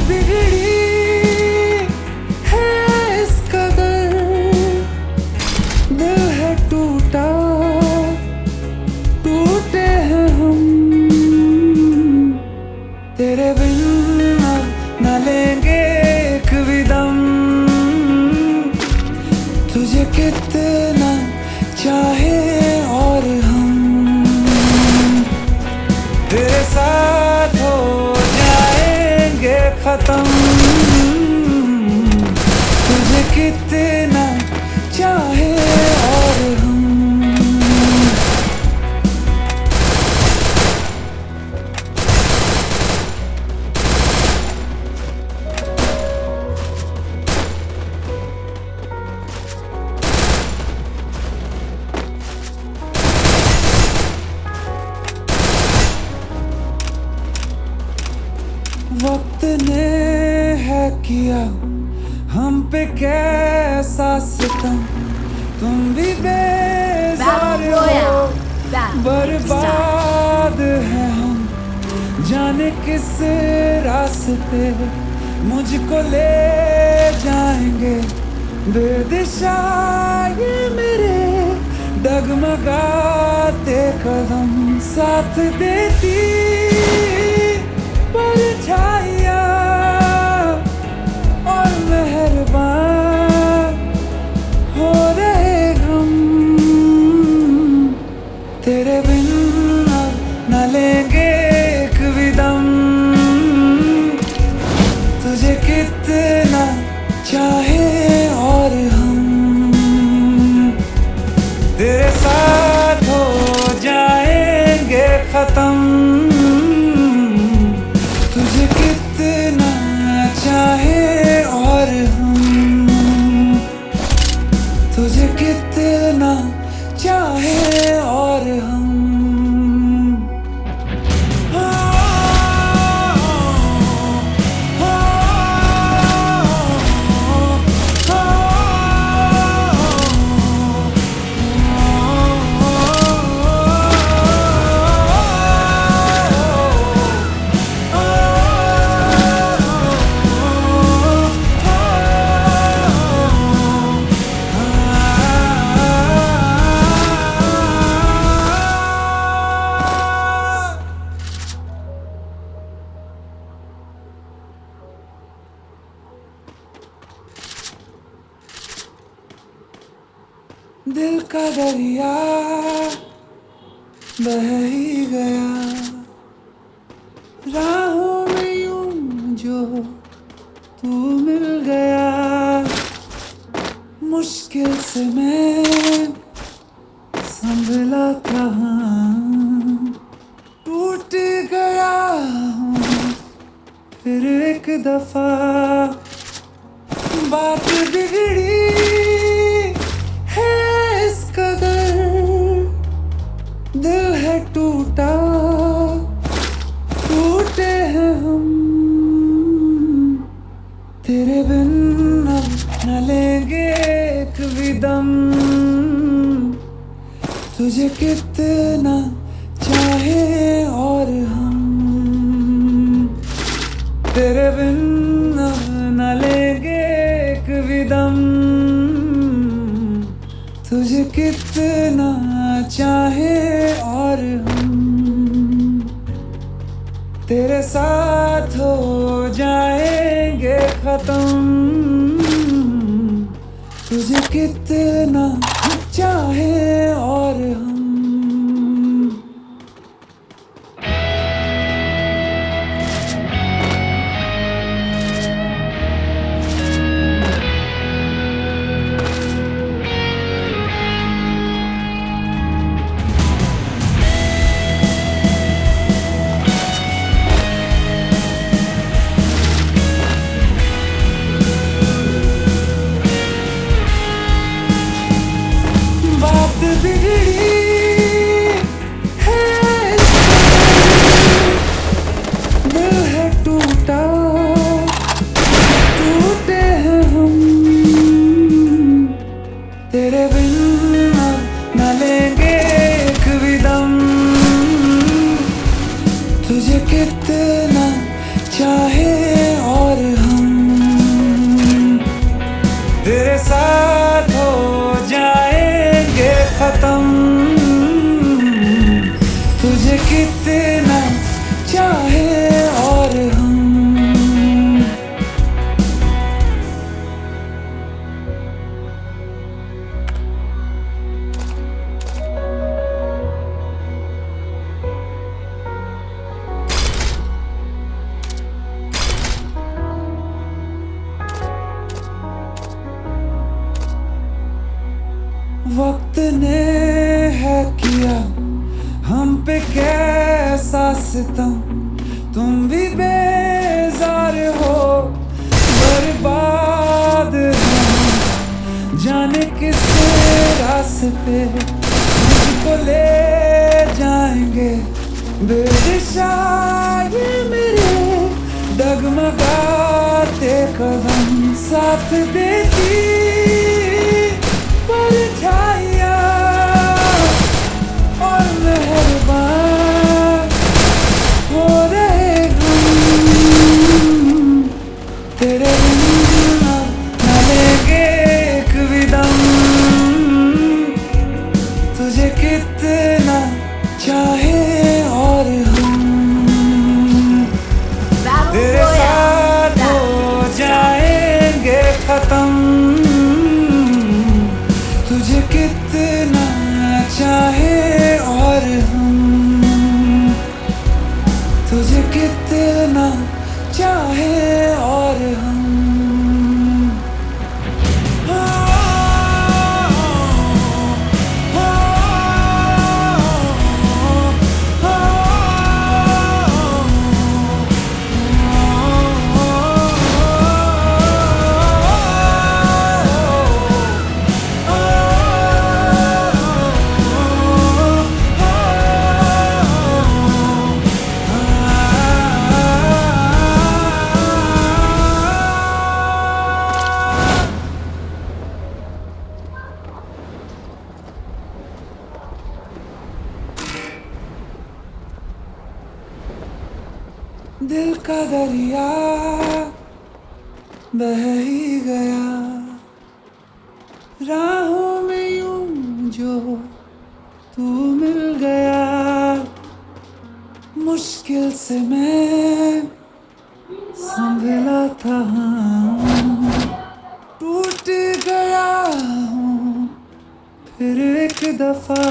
बिगड़ी है इस कदर, दिल है टूटा, टूटे हैं हम। तेरे बिन अब न लेंगे एक भी दम, तुझे कितना चाहे और हम तेरे साथ हो जाएंगे खत्म, तुझे कितना चाहे और हम। वक्त ने है किया हम पे कैसा सितम, तुम भी बेजार हो, बर्बाद है हम, जाने किस रास्ते मुझको ले जाएंगे। बेदिशा ये मेरे डगमगाते कदम, साथ देती परछाइयाँ और मेहरबान हो रहे हम। तेरे बिन अब न लेंगे एक भी दम, तुझे कितना चाहे और हम तेरे साथ हो जाएंगे खत्म, तुझे कितना चाहे और हम, तुझे कितना चाहे और हम। दिल का दरिया बह ही गया, राहों में यूं जो तू मिल गया। मुश्किल से मैं संभला था, टूट गया हूँ फिर एक दफा। बात बिगड़ी है इस कदर, दिल है टूटा, टूटे हैं हम। तेरे बिन अब न लेंगे एक भी दम, तुझे कितना चाहे और हम तेरे बिन अब न लेंगे एक भी दम, तुझे कितना चाहे और हम तेरे साथ हो जाएंगे खत्म, तुझे कितना चाहे और हम। बिगड़ी है दिल है टूटा, टूटे हैं हम। तेरे बिन न लेंगे एक भी दम, तुझे कितना चाहे और और हम तेरे साथ हो जाएंगे खत्म। तुझे कितना चाहे और हम वक्त ने है किया हम पे कैसा सितम, तुम भी बेजार हो बर्बाद हो जाने किस रास्ते मुझको ले जाएंगे बेदिशा ये मेरे डगमगाते कदम। साथ देती परछाइयाँ और मेहरबान हो रहे हम तेरे बिन न लेंगे एक भी दम। तुझे कितना चाहे और हम तेरे साथ हो जाएंगे खत्म। तुझे कितना चाहे और हम तुझे कितना चाहे और हम दिल का दरिया बह ही गया राहों में यूं जो तू मिल गया। मुश्किल से मैं संभला था टूट गया हूँ फिर एक दफा।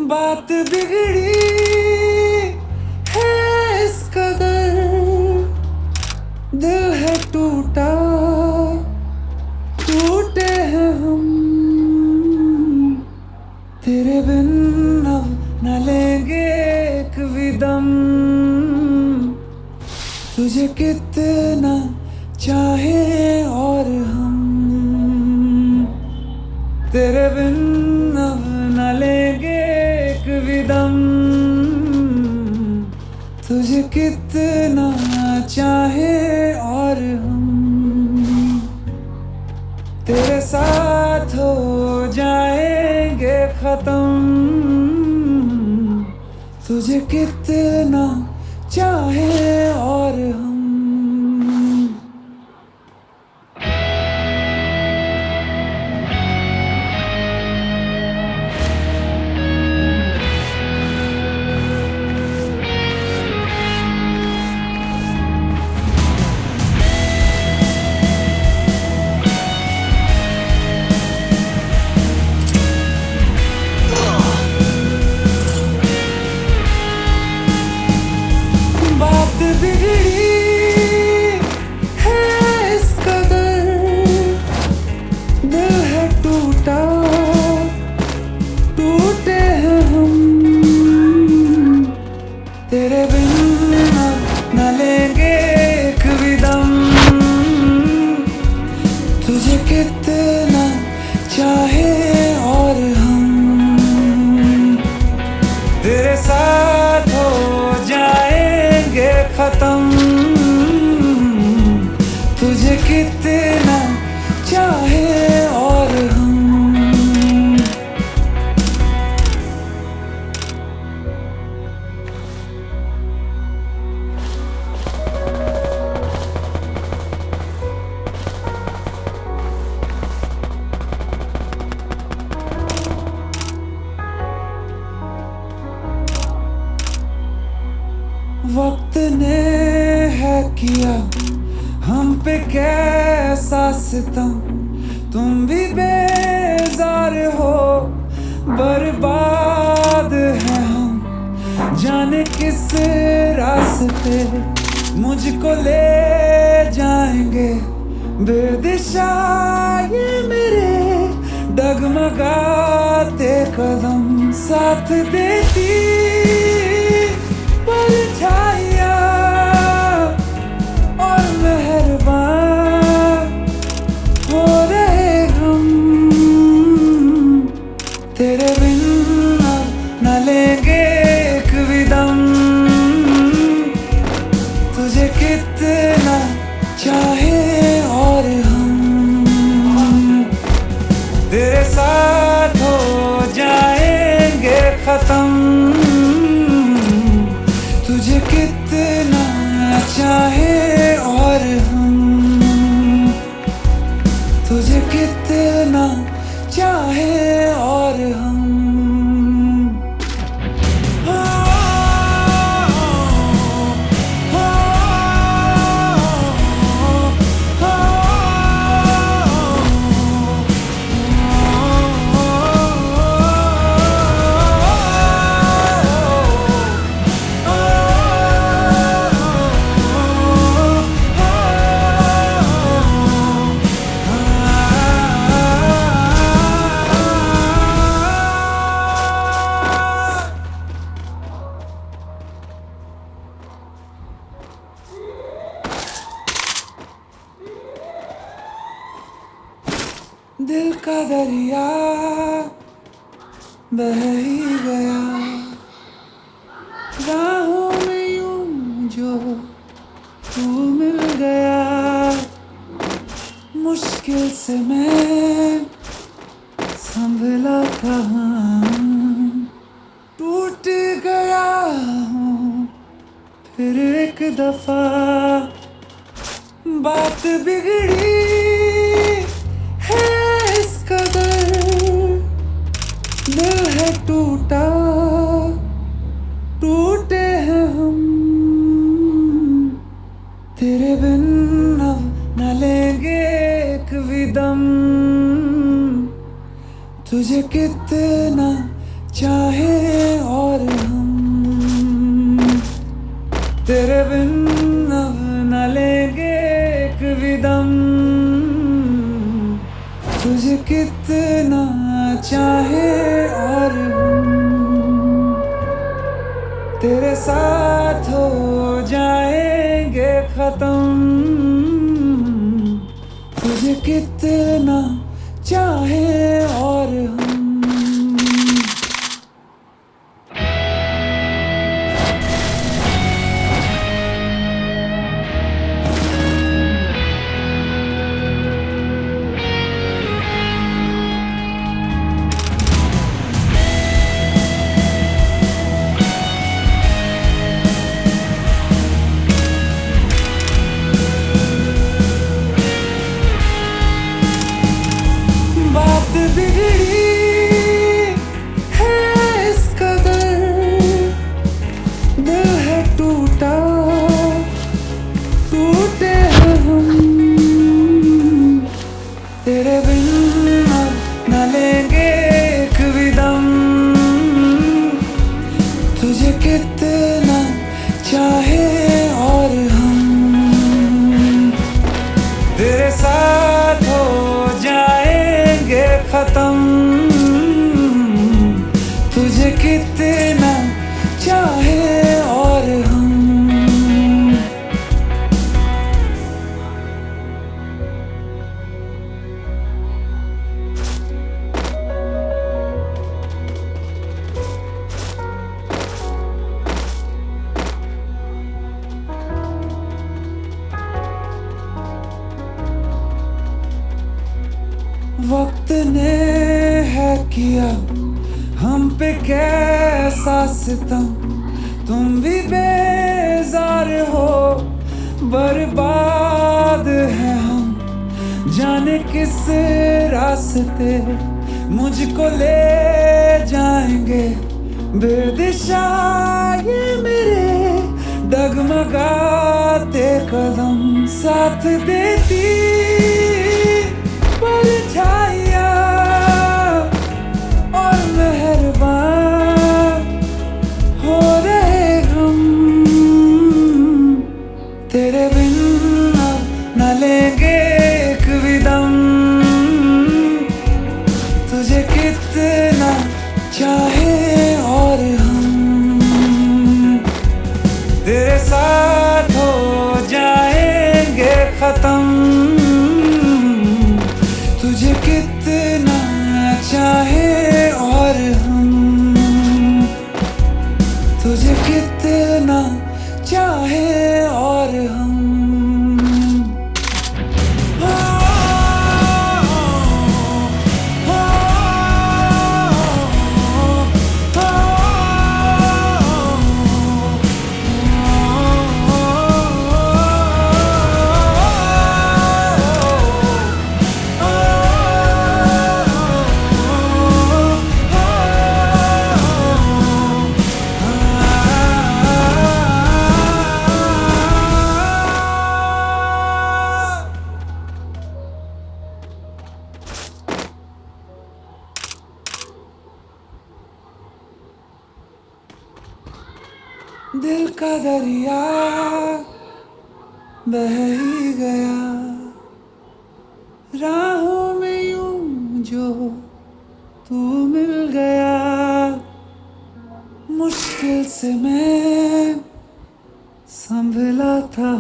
बात बिगड़ी इस कदर दिल है टूटा टूटे हैं हम तेरे बिन अब न लेंगे एक भी दम। तुझे कितना चाहे और हम तेरे बिन अब न लेंगे एक भी दम। तुझे कितना चाहे और हम तेरे साथ हो जाएंगे खत्म। तुझे कितना चाहे और हम तेरे बिन न लेंगे एक भी दम। तुझे कितना चाहे और हम तेरे साथ हो जाएंगे खत्म। तुझे कितना चाहे और हम वक्त ने है किया हम पे कैसा सितम, तुम भी बेजार हो, बर्बाद है हम, जाने किस रास्ते मुझको ले जाएंगे बेदिशा ये मेरे डगमगाते कदम। साथ देती परछाइयाँ और मेहरबान हो रहे हम, तेरे बिन न लेंगे एक भी दम। तुझे कितना चाहे और हम तेरे साथ हो जाएंगे खत्म। तुझे कितना चाहे और हम, तुझे कितना चाहे और हम। दिल का दरिया बह ही गया, राहों में यूं जो तू मिल गया। मुश्किल से मैं संभला कहाँ, टूट गया हूँ फिर एक दफा। बात बिगड़ी है इस कदर, दिल है टूटा, टूटे हैं हम, तेरे बिन अब न लेंगे एक भी दम। तुझे कितना चाहे और हम, तेरे बिन अब न लेंगे एक भी दम। तुझे कितना चाहे और हम, तेरे साथ हो जाएंगे खत्म। तुझे कितना चाहे और हम। बिगड़ी है इस कदर, दिल है टूटा, टूटे हैं हम, तेरे बिन न लेंगे एक भी दम। तुझे कितना चाहे और हम, तेरे साथ हो जाएंगे खत्म। तुझे कितना चाहे और हम। वक्त ने है किया हम पे कैसा सितम, तुम भी बेजार हो, बर्बाद है हम, जाने किस रास्ते मुझको ले जाएंगे बेदिशा ये मेरे डगमगाते कदम साथ देती परछाइयाँ और मेहरबान हो रहे हम। तेरे बिन अब न लेंगे एक भी दम, तुझे कितना चाहे और हम तेरे साथ हो जाएंगे खत्म। तुझे कितना चाहे और हम तुझे कितना चाहे और हम। दिल का दरिया बह ही गया राहों में यूं जो तू मिल गया। मुश्किल से मैं संभला था,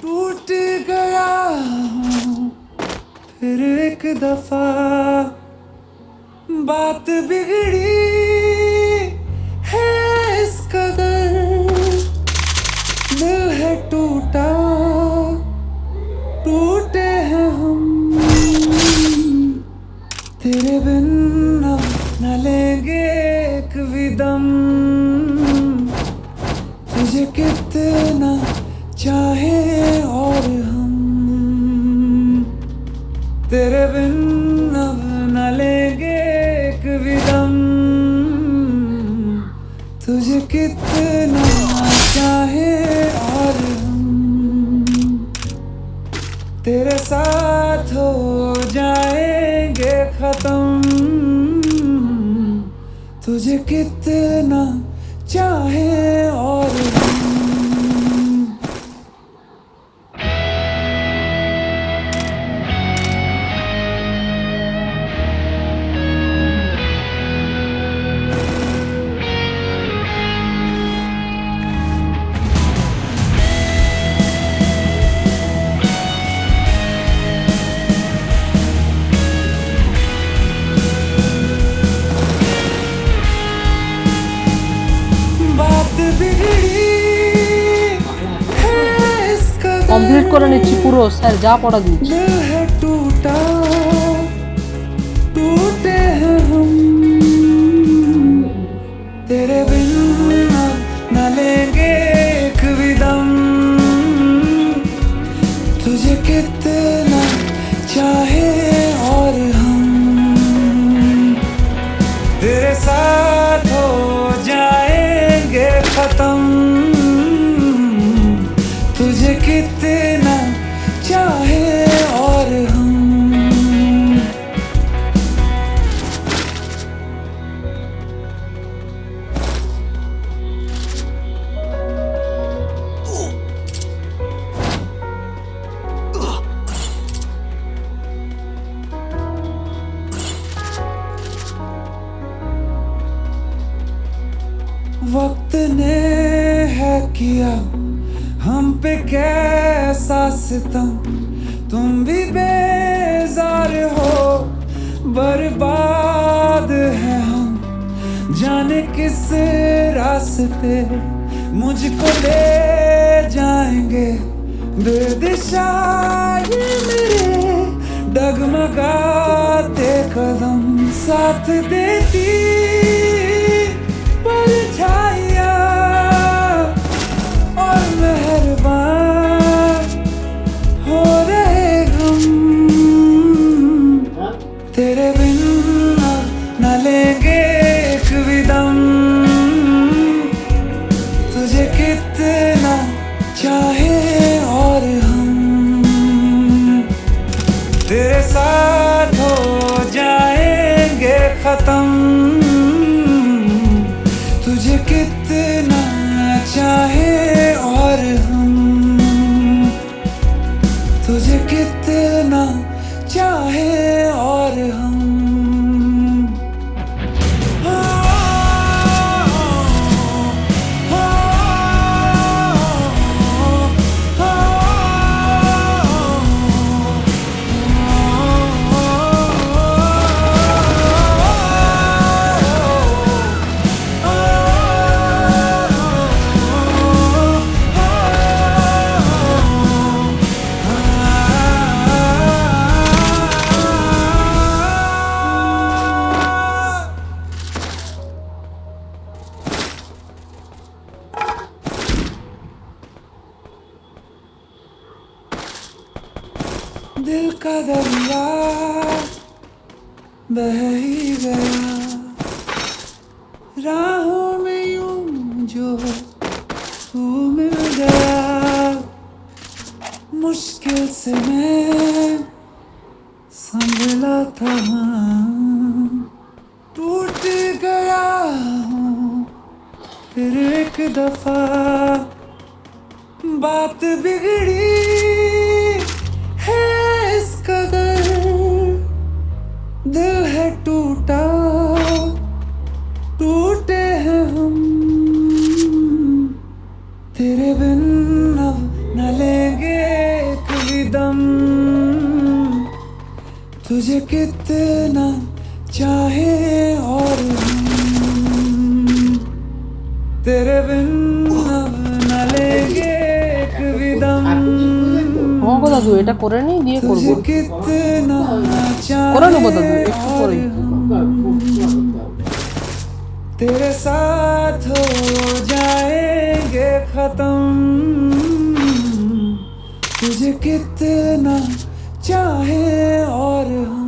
टूट गया हूँ फिर एक दफा। बात बिगड़ी है इस कदर, दिल है टूटा, टूटे हैं हम। तेरे बिन अब न लेंगे एक भी दम, तुझे कितना चाहे और हम तेरे बिन अब न लेंगे एक भी दम, तुझे कितना चाहे और हम तेरे साथ हो जाएंगे खत्म। तुझे कितना चाहे और हम। কমপ্লিট করে নিচ্ছি পুরো, স্যার যা পড়া দিচ্ছি। दिल है टूटा, टूटे हैं हम तेरे बिन न लेंगे एक भी दम, तुझे कितना चाहे और हम तेरे साथ हो जाएंगे खत्म। तुझे कितना चाहे और हम वक्त ने है किया हम पे कैसा सितम, तुम भी बेजार हो, बर्बाद है हम, जाने किस रास्ते मुझको ले जाएंगे बेदिशा ये मेरे डगमगाते कदम साथ देती परछाइयाँ और मेहरबान हो रहे हम। तेरे बिन न लेंगे एक भी दम, दिल का दरिया बह ही गया राहों में यूं जो तू मिल गया मुश्किल से मैं संभला था टूट गया हूँ फिर एक दफा बात बिगड़ी है इस कदर दिल है टूटा टूटे हैं हम तेरे बिन अब न लेंगे एक भी दम तुझे कितना चाहे और हम तेरे बिन अब न लेंगे एक भी दम আমাকে দাদু এটা করে নি দিয়ে করব तुझे कितना করে নেবো দাদু चाहे একটু और পরেই हम तेरे साथ हो जाएंगे खत्म तुझे कितना चाहे और हम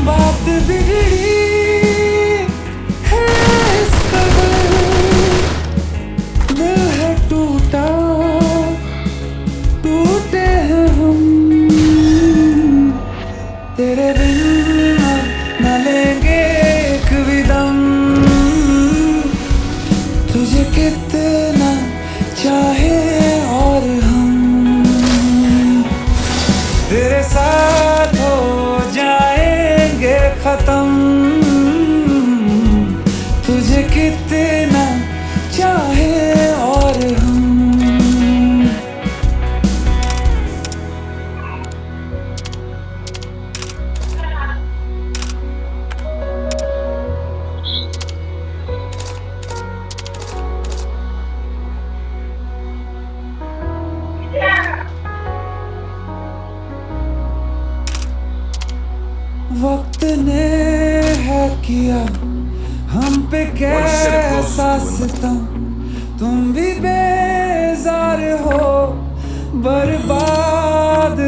बात बिगड़ी है इस कदर दिल है टूटा टूटे हैं हम तेरे बिन अब न लेंगे एक भी दम तुझे कितना चाहे और हम तेरे साथ हो जाएंगे खत्म तुझे कितना चाहे और हम वक्त ने है किया हम पे कैसा सितम तुम भी बेजार हो बर्बाद